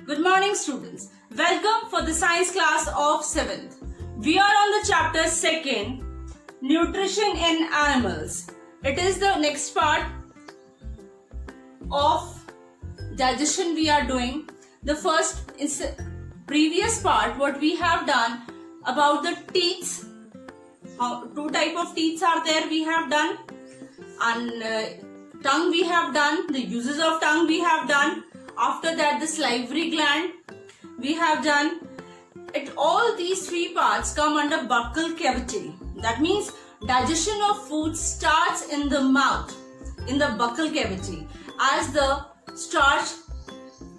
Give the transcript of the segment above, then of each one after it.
Good morning, students. Welcome for the science class of 7th. We are on the chapter 2nd, Nutrition in Animals. It is the next part of digestion we are doing. The first is previous part, what we have done about the teeth. Two type of teeth are there we have done, and tongue we have done, the uses of tongue we have done. After that, the salivary gland we have done. All these three parts come under buccal cavity. That means digestion of food starts in the mouth, in the buccal cavity, as the starch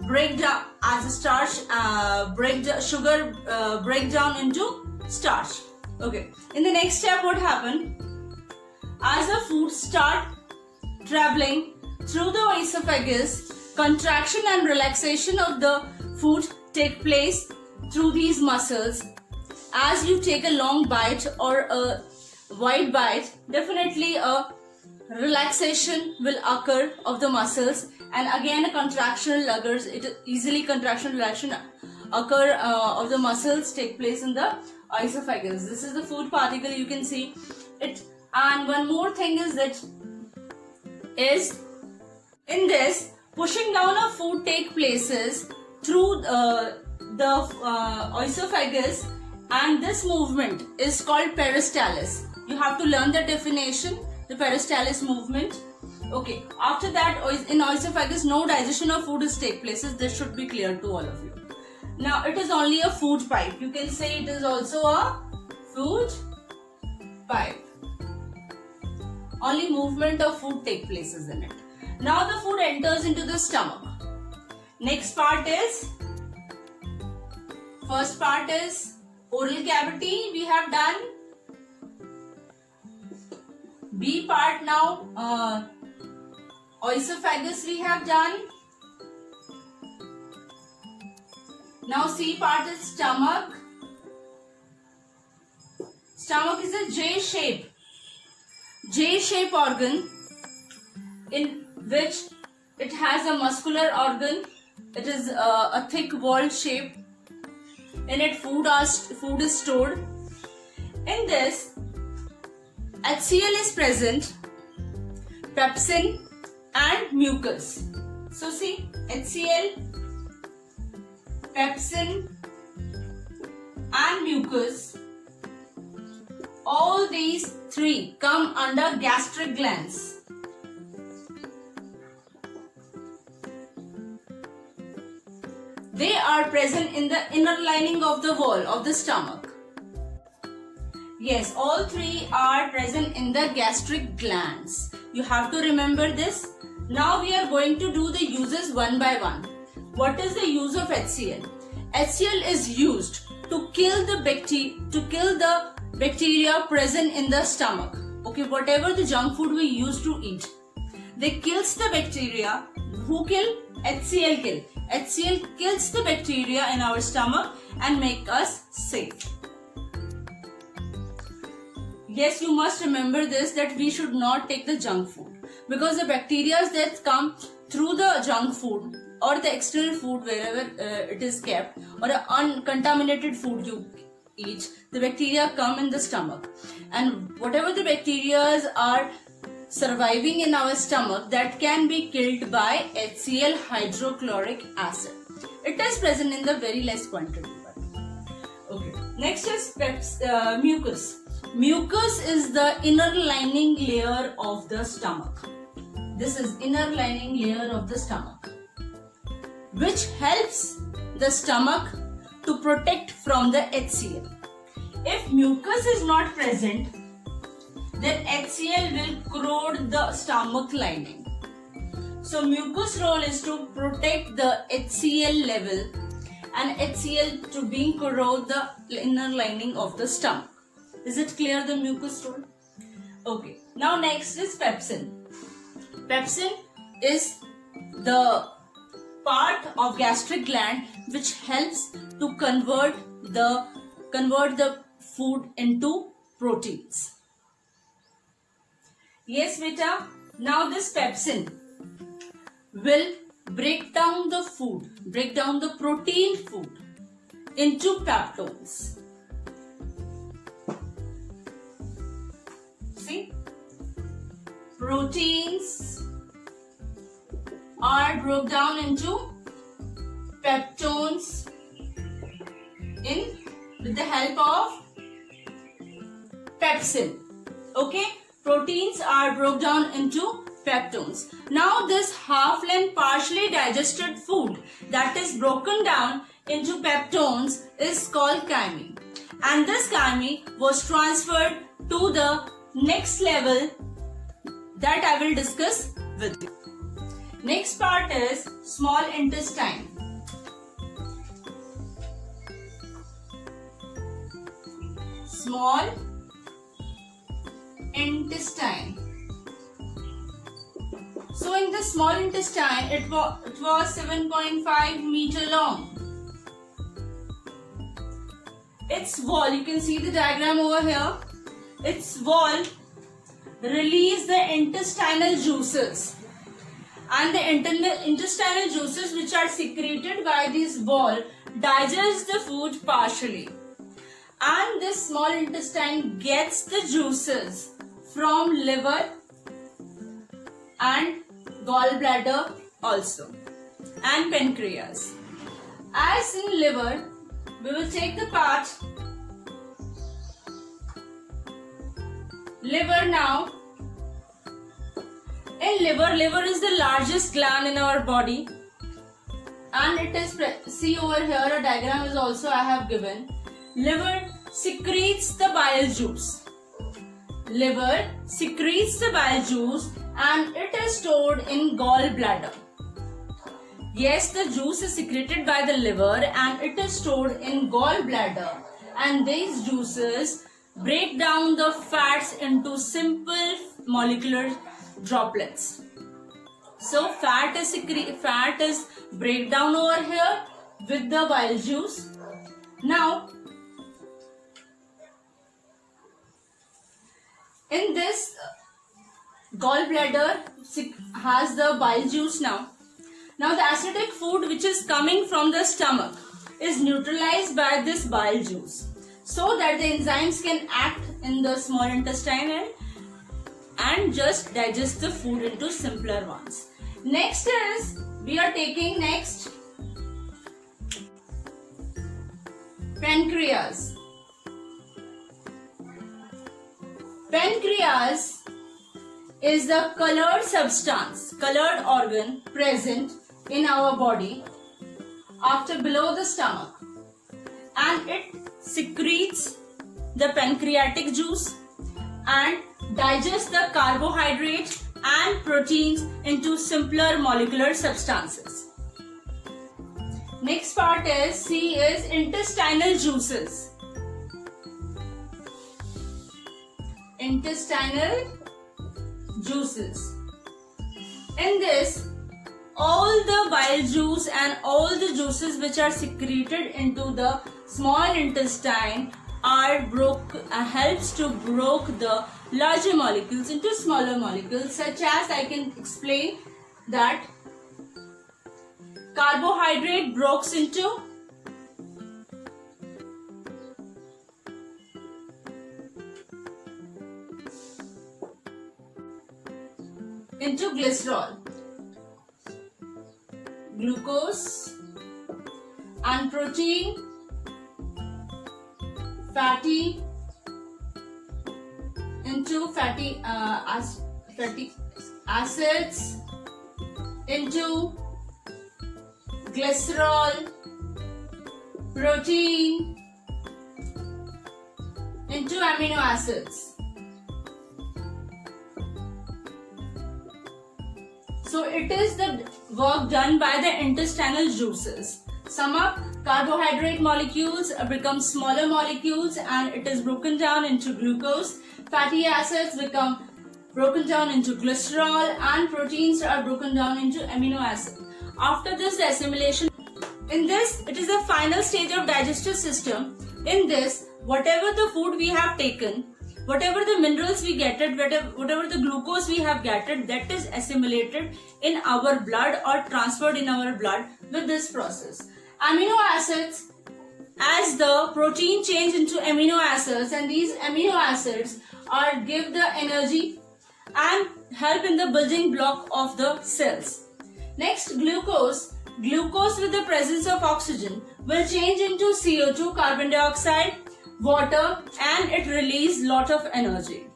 breakdown, sugar breakdown into starch. Okay. In the next step, what happened? As the food start traveling through the esophagus, contraction and relaxation of the food take place through these muscles. As you take a long bite or a wide bite, definitely a relaxation will occur of the muscles, and again a contraction occurs. Relaxation occur of the muscles take place in the esophagus. This is the food particle, you can see it. And one more thing is in this, pushing down of food take places through the esophagus, and this movement is called peristalsis. You have to learn the definition, the peristalsis movement. Okay, after that, in esophagus no digestion of food is take places. This should be clear to all of you. Now it is only a food pipe. You can say it is also a food pipe. Only movement of food take places in it. Now the food enters into the stomach. Next part is, first part is oral cavity we have done. B part now, esophagus we have done. Now C part is stomach. Stomach is a J-shape organ, in which it has a muscular organ. It is a thick walled shape. In it food is stored. In this, HCl is present, pepsin and mucus. So see, HCl, pepsin and mucus, all these three come under gastric glands. They are present in the inner lining of the wall of the stomach. Yes, all three are present in the gastric glands. You have to remember this. Now we are going to do the uses one by one. What is the use of HCl? HCl is used to kill the bacteria present in the stomach. Okay, whatever the junk food we used to eat, they kills the bacteria. Who kill? HCl kill. HCl kills the bacteria in our stomach and make us safe. Yes, you must remember this, that we should not take the junk food, because the bacteria that come through the junk food or the external food wherever it is kept, or the uncontaminated food you eat, the bacteria come in the stomach, and whatever the bacteria are surviving in our stomach, that can be killed by HCl, hydrochloric acid. It is present in the very less quantity. Okay. Next is mucus. Mucus is the inner lining layer of the stomach. This is inner lining layer of the stomach, which helps the stomach to protect from the HCl. If mucus is not present, then HCl will corrode the stomach lining. So mucus role is to protect the HCl level, and HCL to being corrode the inner lining of the stomach. Is it clear, the mucus role? Okay. Now next is pepsin. Pepsin is the part of gastric gland which helps to convert the food into proteins. Yes, beta. Now this pepsin will break down the protein food into peptones. See, proteins are broken down into peptones with the help of pepsin. Okay, proteins are broken down into peptones. Now this half-length partially digested food that is broken down into peptones is called chyme, and this chyme was transferred to the next level that I will discuss with you. Next part is small intestine. Small intestine. So in the small intestine, it was 7.5 meter long. Its wall, you can see the diagram over here. Its wall release the intestinal juices, and the intestinal juices which are secreted by this wall digest the food partially, and this small intestine gets the juices from liver and gallbladder also, and pancreas. As in liver, we will take the part liver now. In liver is the largest gland in our body, and it is, see over here a diagram is also I have given. Liver secretes the bile juice. Liver secretes the bile juice and it is stored in gallbladder. Yes, the juice is secreted by the liver and it is stored in gallbladder, and these juices break down the fats into simple molecular droplets. So fat is breakdown over here with the bile juice. Now in this gallbladder has the bile juice now. Now the acidic food which is coming from the stomach is neutralized by this bile juice, so that the enzymes can act in the small intestine and just digest the food into simpler ones. Next is, we are taking next pancreas. Pancreas is the colored substance, colored organ present in our body after below the stomach, and it secretes the pancreatic juice and digests the carbohydrates and proteins into simpler molecular substances. Next part is C is intestinal juices. Intestinal juices. In this, all the bile juice and all the juices which are secreted into the small intestine are helps to break the larger molecules into smaller molecules, such as I can explain that carbohydrate breaks into glycerol, glucose, and protein, fatty into fatty acids, into glycerol, protein, into amino acids. So it is the work done by the intestinal juices. Sum up, carbohydrate molecules become smaller molecules and it is broken down into glucose. Fatty acids become broken down into glycerol, and proteins are broken down into amino acid. After this, the assimilation. In this, it is the final stage of digestive system. In this, whatever the food we have taken whatever the minerals we get it, whatever the glucose we have gathered, that is assimilated in our blood or transferred in our blood with this process. Amino acids, as the protein change into amino acids, and these amino acids are give the energy and help in the building block of the cells. Next, glucose. Glucose with the presence of oxygen will change into CO2, carbon dioxide, water, and it release lot of energy.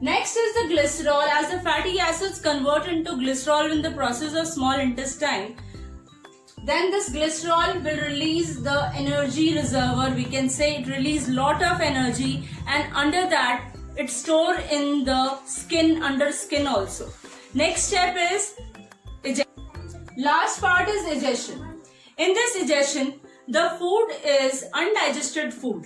Next is the glycerol. As the fatty acids convert into glycerol in the process of small intestine, then this glycerol will release the energy reservoir. We can say it release lot of energy, and under that it's stored in the skin, under skin also. Next step is ejection. Last part is digestion. In this digestion, the food is undigested food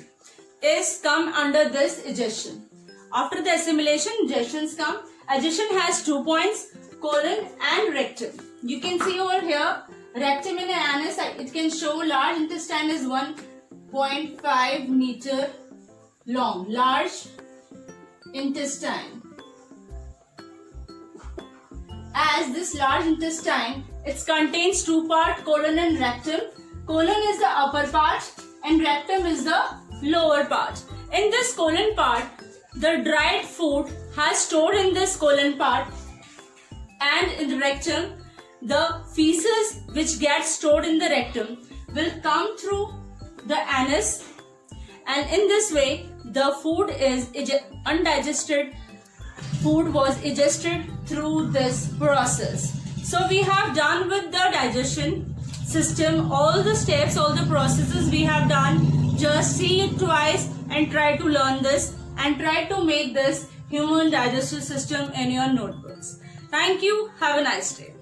is come under this digestion. After the assimilation, digestions come. Digestion has 2 points, colon and rectum. You can see over here, rectum and anus, it can show large intestine is 1.5 meter long. Large intestine. As this large intestine, it contains 2 parts, colon and rectum. Colon is the upper part and rectum is the lower part. In this colon part, the dried food has stored in this colon part, and in the rectum, the feces which gets stored in the rectum will come through the anus, and in this way the food is undigested food was digested through this process. So we have done with the digestion system, all the steps, all the processes we have done. Just see it twice and try to learn this and try to make this human digestive system in your notebooks. Thank you. Have a nice day.